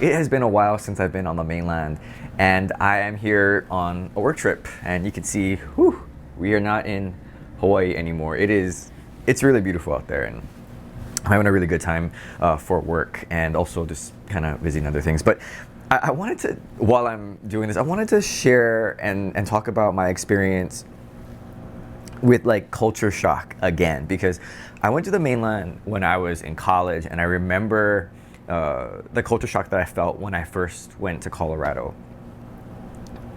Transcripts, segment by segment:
It has been a while since I've been on the mainland, and I am here on a work trip, and you can see, whew, we are not in Hawaii anymore. It's really beautiful out there, and I'm having a really good time for work, and also just kind of visiting other things. But I wanted to, while I'm doing this, I wanted to share and talk about my experience with like culture shock again, because I went to the mainland when I was in college, and I remember the culture shock that I felt when I first went to Colorado.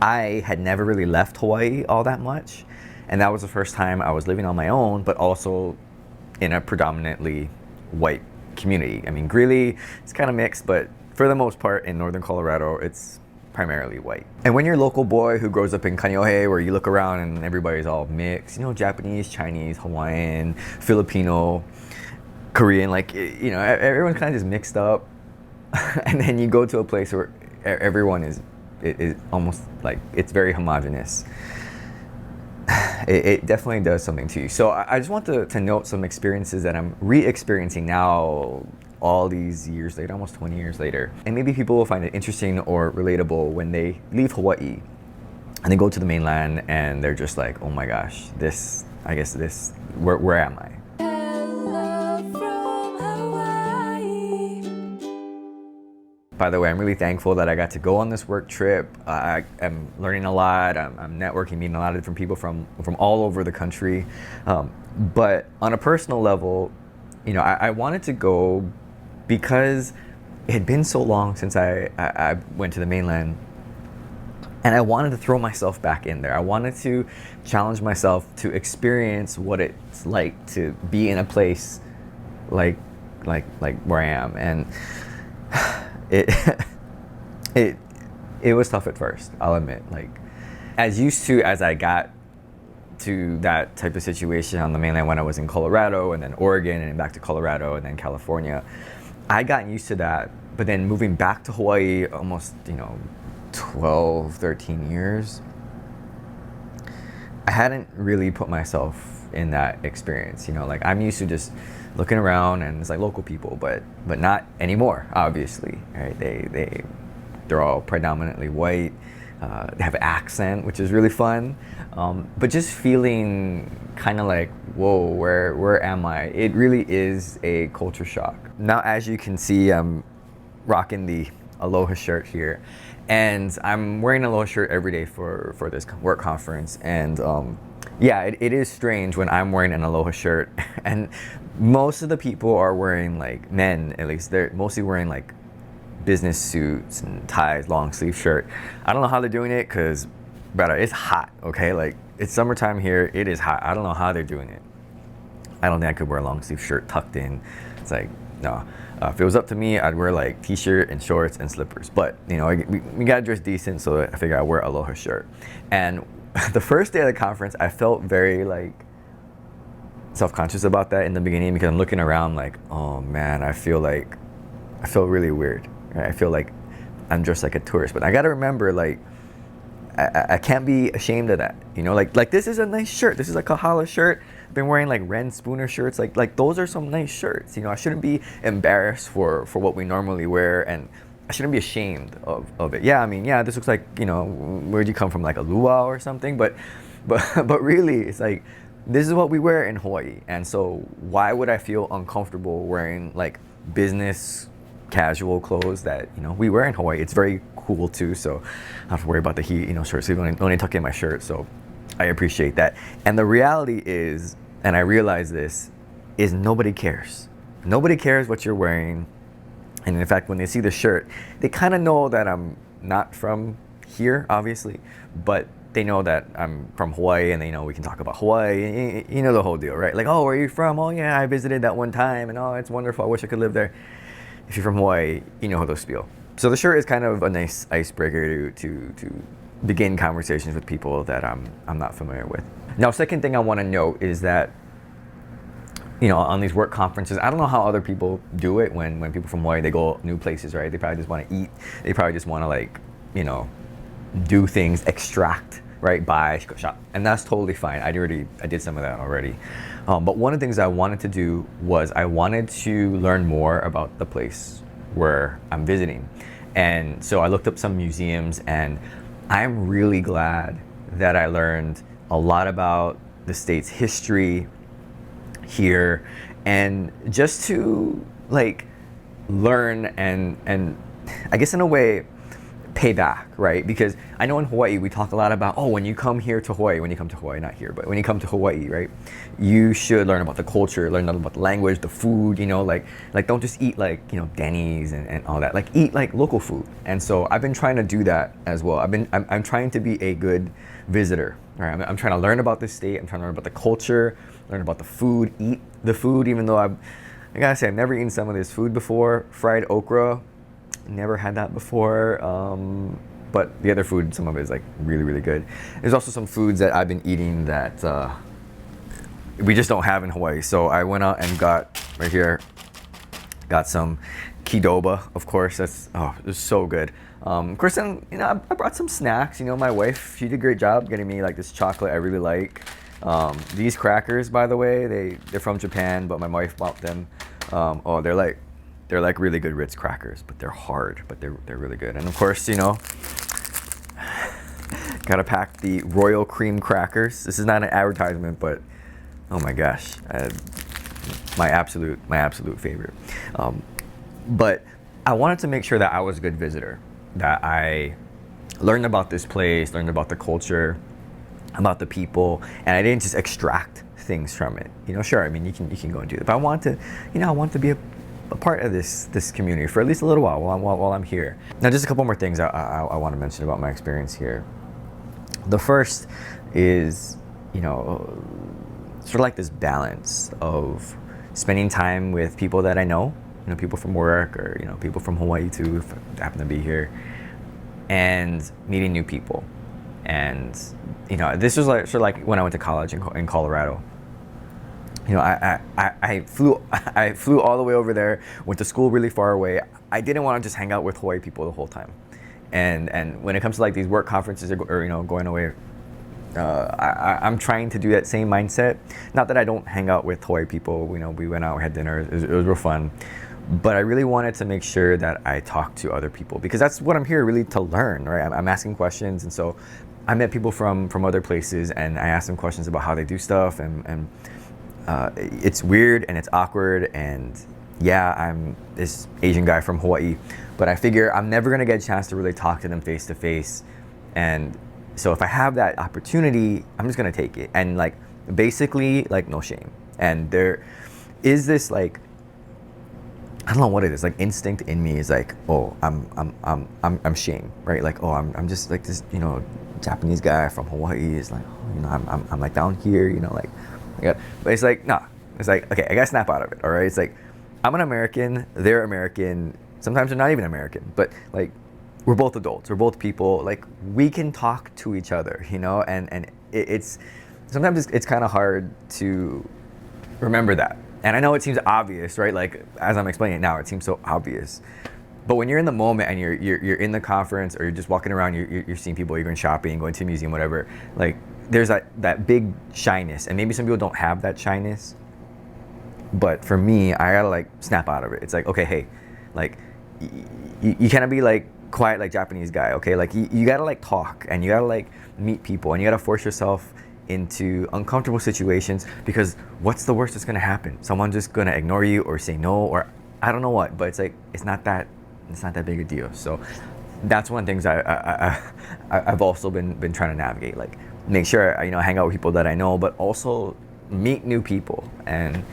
I had never really left Hawaii all that much, and that was the first time I was living on my own, but also in a predominantly white community. I mean, Greeley, it's kind of mixed, but for the most part in northern Colorado, it's primarily white. And when you're a local boy who grows up in Kaneohe, where you look around and everybody's all mixed, you know, Japanese, Chinese, Hawaiian, Filipino, Korean, like, you know, everyone's kind of just mixed up. And then you go to a place where everyone is almost like, it's very homogenous. It definitely does something to you. So I just want to note some experiences that I'm re-experiencing now, all these years later, almost 20 years later. And maybe people will find it interesting or relatable when they leave Hawaii and they go to the mainland and they're just like, oh my gosh, where am I? By the way, I'm really thankful that I got to go on this work trip. I am learning a lot. I'm networking, meeting a lot of different people from all over the country. But on a personal level, you know, I wanted to go because it had been so long since I went to the mainland, and I wanted to throw myself back in there. I wanted to challenge myself to experience what it's like to be in a place like where I am. And it was tough at first, I'll admit. Like, as used to as I got to that type of situation on the mainland when I was in Colorado, and then Oregon, and then back to Colorado, and then California, I got used to that. But then moving back to Hawaii, almost, 12, 13 years, I hadn't really put myself in that experience. Like, I'm used to just looking around and it's like local people, but not anymore, obviously, right? They're all predominantly white. They have an accent, which is really fun. But just feeling kind of like, whoa, where am I? It really is a culture shock. Now, as you can see, I'm rocking the aloha shirt here, and I'm wearing an aloha shirt every day for this work conference. And yeah, it is strange when I'm wearing an aloha shirt and most of the people are wearing, like, men at least, they're mostly wearing like business suits and ties, long sleeve shirt. I don't know how they're doing it, because brother, it's hot, okay? Like, it's summertime here, it is hot. I don't know how they're doing it. I don't think I could wear a long sleeve shirt tucked in. It's like, no. If it was up to me, I'd wear like t-shirt and shorts and slippers. But we gotta dress decent, so I figured I'd wear an aloha shirt. And the first day of the conference, I felt very like self-conscious about that in the beginning, because I'm looking around like, oh man, I feel really weird. Right? I feel like I'm just like a tourist. But I gotta remember, like, I can't be ashamed of that. Like this is a nice shirt. This is a Kahala shirt. I've been wearing like Ren Spooner shirts. Like those are some nice shirts. I shouldn't be embarrassed for what we normally wear, and I shouldn't be ashamed of it. Yeah, I mean, yeah, this looks like, where'd you come from, like a luau or something? But really, it's like, this is what we wear in Hawaii. And so why would I feel uncomfortable wearing like business casual clothes that, we wear in Hawaii? It's very cool too, so I don't have to worry about the heat, short sleeve, only tuck in my shirt. So I appreciate that. And the reality is, and I realize this, is nobody cares. Nobody cares what you're wearing. And in fact, when they see the shirt, they kind of know that I'm not from here, obviously, but they know that I'm from Hawaii, and they know we can talk about Hawaii. You know the whole deal, right? Like, oh, where are you from? Oh yeah, I visited that one time, and oh, it's wonderful. I wish I could live there. If you're from Hawaii, you know how those feel. So the shirt is kind of a nice icebreaker to begin conversations with people that I'm not familiar with. Now, second thing I want to note is that, on these work conferences, I don't know how other people do it when people from Hawaii, they go new places, right? They probably just want to eat. They probably just want to, like, do things, extract, right? Buy, shop. And that's totally fine. I did some of that already. But one of the things I wanted to do was I wanted to learn more about the place where I'm visiting. And so I looked up some museums, and I'm really glad that I learned a lot about the state's history here, and just to like learn and I guess in a way pay back, right? Because I know in Hawaii we talk a lot about, oh, when you come here to Hawaii, when you come to Hawaii, not here, but when you come to Hawaii, right, you should learn about the culture, learn about the language, the food, you know, like don't just eat like, you know, Denny's and all that, like eat like local food. And so I've been trying to do that as well. I'm trying to be a good visitor, right? I'm trying to learn about this state. I'm trying to learn about the culture, learn about the food, eat the food, even though I gotta say, I've never eaten some of this food before. Fried okra, never had that before. But the other food, some of it is like really, really good. There's also some foods that I've been eating that we just don't have in Hawaii. So I went out and got, right here, got some Qdoba, of course. That's, oh, it's so good. Of course, then, you know, I brought some snacks. You know, my wife, she did a great job getting me like this chocolate I really like. These crackers, by the way, they're from Japan, but my wife bought them. Oh, they're like really good Ritz crackers, but they're hard, but they're really good. And of course, you know, gotta pack the Royal Cream crackers. This is not an advertisement, but oh my gosh, my absolute favorite. But I wanted to make sure that I was a good visitor, that I learned about this place, learned about the culture, about the people, and I didn't just extract things from it. You know, sure, I mean, you can go and do that, but I want to, you know, I want to be a part of this community for at least a little while while I'm here. Now, just a couple more things I want to mention about my experience here. The first is, you know, sort of like this balance of spending time with people that I know, you know, people from work, or, you know, people from Hawaii too, if I happen to be here, and meeting new people. And, you know, this was like sort of like when I went to college in Colorado. You know, I flew all the way over there, went to school really far away. I didn't want to just hang out with Hawaii people the whole time. And when it comes to like these work conferences or you know, going away, I'm trying to do that same mindset. Not that I don't hang out with Hawaii people. You know, we went out, we had dinner. It was real fun. But I really wanted to make sure that I talked to other people, because that's what I'm here really to learn, right? I'm asking questions, and so I met people from other places, and I asked them questions about how they do stuff, and it's weird and it's awkward, and yeah, I'm this Asian guy from Hawaii, but I figure I'm never gonna get a chance to really talk to them face to face, and so if I have that opportunity, I'm just gonna take it, and like basically like no shame. And there is this like, I don't know what it is, like instinct in me is like, oh, I'm shame, right? Like, oh, I'm just like this, you know, Japanese guy from Hawaii is like, oh, you know, I'm like down here, you know, like, but it's like, nah, it's like, okay, I gotta snap out of it, all right? It's like, I'm an American, they're American, sometimes they're not even American, but like, we're both adults, we're both people, like, we can talk to each other, you know, and it's, sometimes it's kind of hard to remember that. And I know it seems obvious, right? Like, as I'm explaining it now, it seems so obvious. But when you're in the moment and you're in the conference, or you're just walking around, you're seeing people, you're going shopping, going to a museum, whatever, like, there's that big shyness. And maybe some people don't have that shyness. But for me, I gotta like snap out of it. It's like, okay, hey, like, you can't be like quiet like Japanese guy, okay? Like, you gotta like talk, and you gotta like meet people, and you gotta force yourself into uncomfortable situations, because what's the worst that's gonna happen? Someone's just gonna ignore you or say no, or I don't know what, but it's like, it's not that big a deal. So that's one of the things I've also been trying to navigate, like make sure I, you know, hang out with people that I know, but also meet new people. And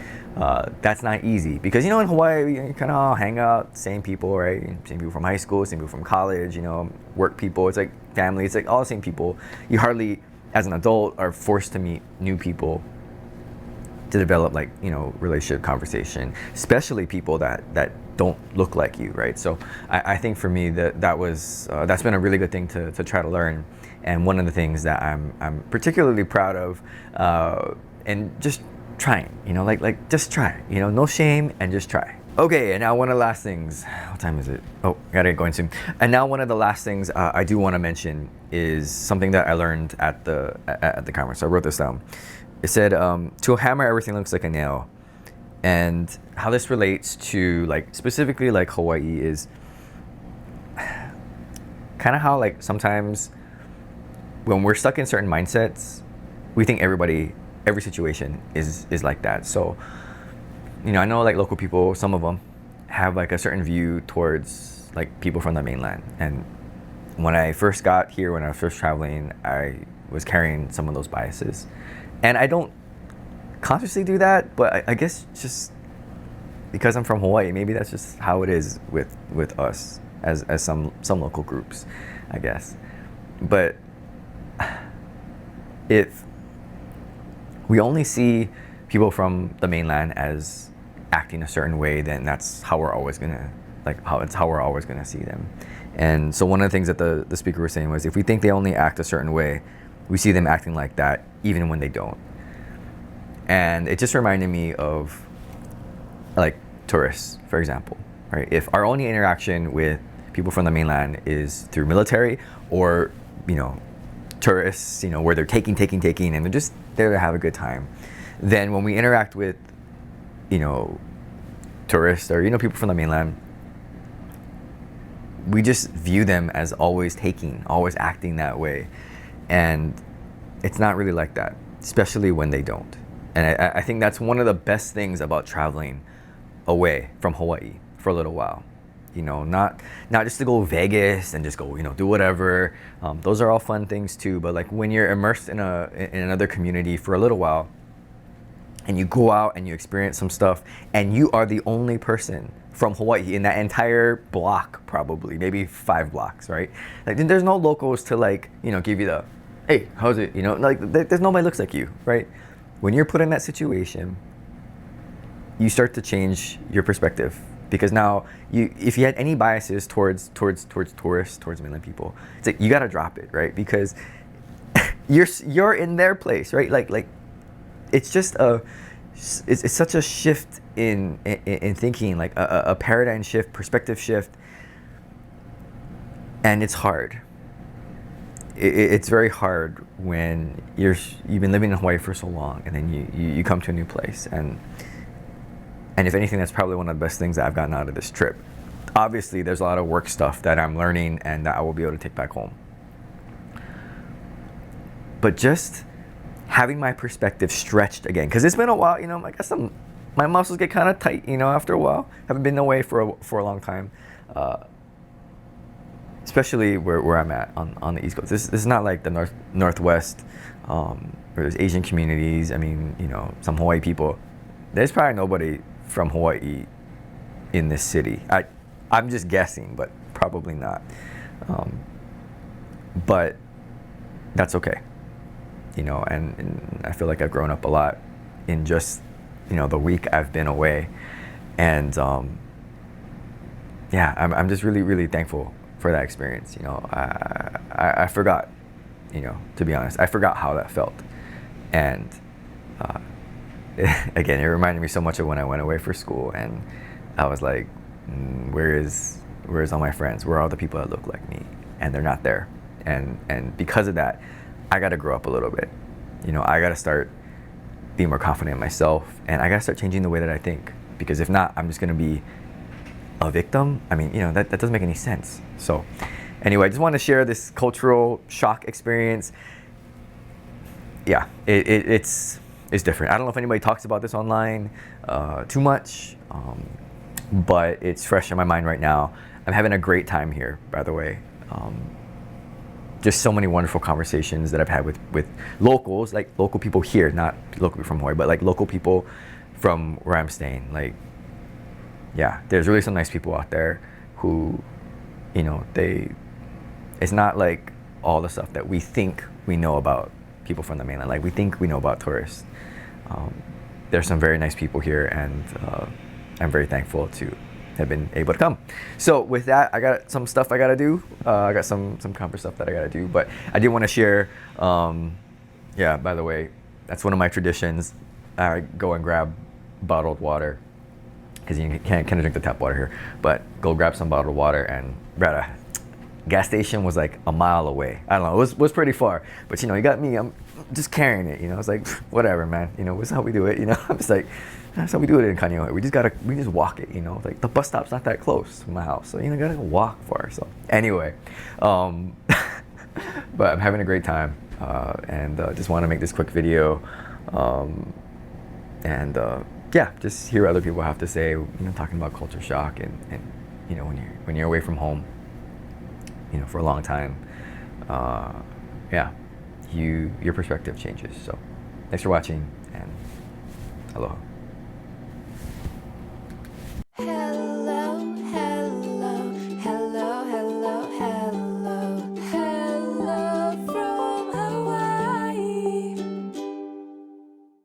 that's not easy, because, you know, in Hawaii, you kind of all hang out, same people, right? Same people from high school, same people from college, you know, work people, it's like family, it's like all the same people. You hardly, as an adult, are forced to meet new people to develop, like, you know, relationship, conversation, especially people that don't look like you, right? So I think for me that's been a really good thing to try to learn, and one of the things that I'm particularly proud of, and just trying, you know, like just try, you know, no shame, and just try. Okay, and now one of the last things, what time is it? Oh, gotta get going soon. And now one of the last things I do want to mention is something that I learned at the conference. So I wrote this down. It said, to a hammer, everything looks like a nail. And how this relates to, like, specifically like Hawaii is, kind of how like sometimes when we're stuck in certain mindsets, we think every situation is like that. So, you know, I know like local people, some of them have like a certain view towards like people from the mainland. And when I first got here, when I was first traveling, I was carrying some of those biases. And I don't consciously do that, but I guess just because I'm from Hawaii, maybe that's just how it is with us as some local groups, I guess. But if we only see people from the mainland as acting a certain way, then that's how we're always gonna how we're always gonna see them. And so one of the things that the speaker was saying was, if we think they only act a certain way, we see them acting like that even when they don't. And it just reminded me of like tourists, for example, right? If our only interaction with people from the mainland is through military or, you know, tourists, you know, where they're taking, and they're just there to have a good time, then when we interact with, you know, tourists or, you know, people from the mainland, we just view them as always taking, always acting that way. And it's not really like that, especially when they don't. And I think that's one of the best things about traveling away from Hawaii for a little while. You know, not just to go Vegas and just go, you know, do whatever. Those are all fun things too. But like when you're immersed in another community for a little while, and you go out and you experience some stuff, and you are the only person from Hawaii in that entire block, probably maybe 5 blocks, right? Like there's no locals to like, you know, give you the, hey, how's it? You know, like there's nobody looks like you, right? When you're put in that situation, you start to change your perspective, because now if you had any biases towards tourists, towards mainland people, it's like you got to drop it, right? Because you're in their place, right? Like it's just it's such a shift in thinking, like a paradigm shift, perspective shift, and it's hard. It's very hard when you've been living in Hawaii for so long, and then you come to a new place, and if anything, that's probably one of the best things that I've gotten out of this trip. Obviously, there's a lot of work stuff that I'm learning and that I will be able to take back home. But just having my perspective stretched again, because it's been a while, you know, I guess my muscles get kind of tight, you know, after a while. Haven't been away for a long time. Especially where I'm at on the East Coast. This is not like the Northwest, where there's Asian communities. I mean, you know, some Hawaii people. There's probably nobody from Hawaii in this city. I'm just guessing, but probably not. But that's okay, you know. And I feel like I've grown up a lot in just, you know, the week I've been away, and yeah, I'm just really, really thankful for that experience. You know, I forgot, you know, to be honest, I forgot how that felt. And again, it reminded me so much of when I went away for school, and I was like, where's all my friends? Where are all the people that look like me? And they're not there. And because of that, I got to grow up a little bit. You know, I got to start being more confident in myself, and I got to start changing the way that I think, because if not, I'm just going to be a victim. I mean, you know, that doesn't make any sense. So anyway, I just wanted to share this cultural shock experience. Yeah, it's different. I don't know if anybody talks about this online too much, but it's fresh in my mind right now. I'm having a great time here, by the way. Just so many wonderful conversations that I've had with locals, like local people here, not local people from Hawaii, but like local people from where I'm staying. Like, yeah, there's really some nice people out there who, you know, it's not like all the stuff that we think we know about people from the mainland. Like we think we know about tourists. There's some very nice people here, and I'm very thankful to have been able to come. So with that, I got some stuff I gotta do. I got some conference stuff that I gotta do, but I did want to share. Yeah, by the way, that's one of my traditions. I go and grab bottled water, because you can't drink the tap water here, but go grab some bottled water and Gas station was like a mile away. I don't know, it was pretty far. But you know, you got me, I'm just carrying it, you know. It's like, whatever, man. You know, this is how we do it, you know. I'm just like, that's how we do it in Kaneohe. We just walk it, you know. Like the bus stop's not that close from my house. So, you know, gotta walk far. So anyway, but I'm having a great time. And just want to make this quick video. Yeah, just hear what other people have to say, you know, talking about culture shock and you know, when you're away from home, you know, for a long time, yeah, your perspective changes. So thanks for watching, and aloha.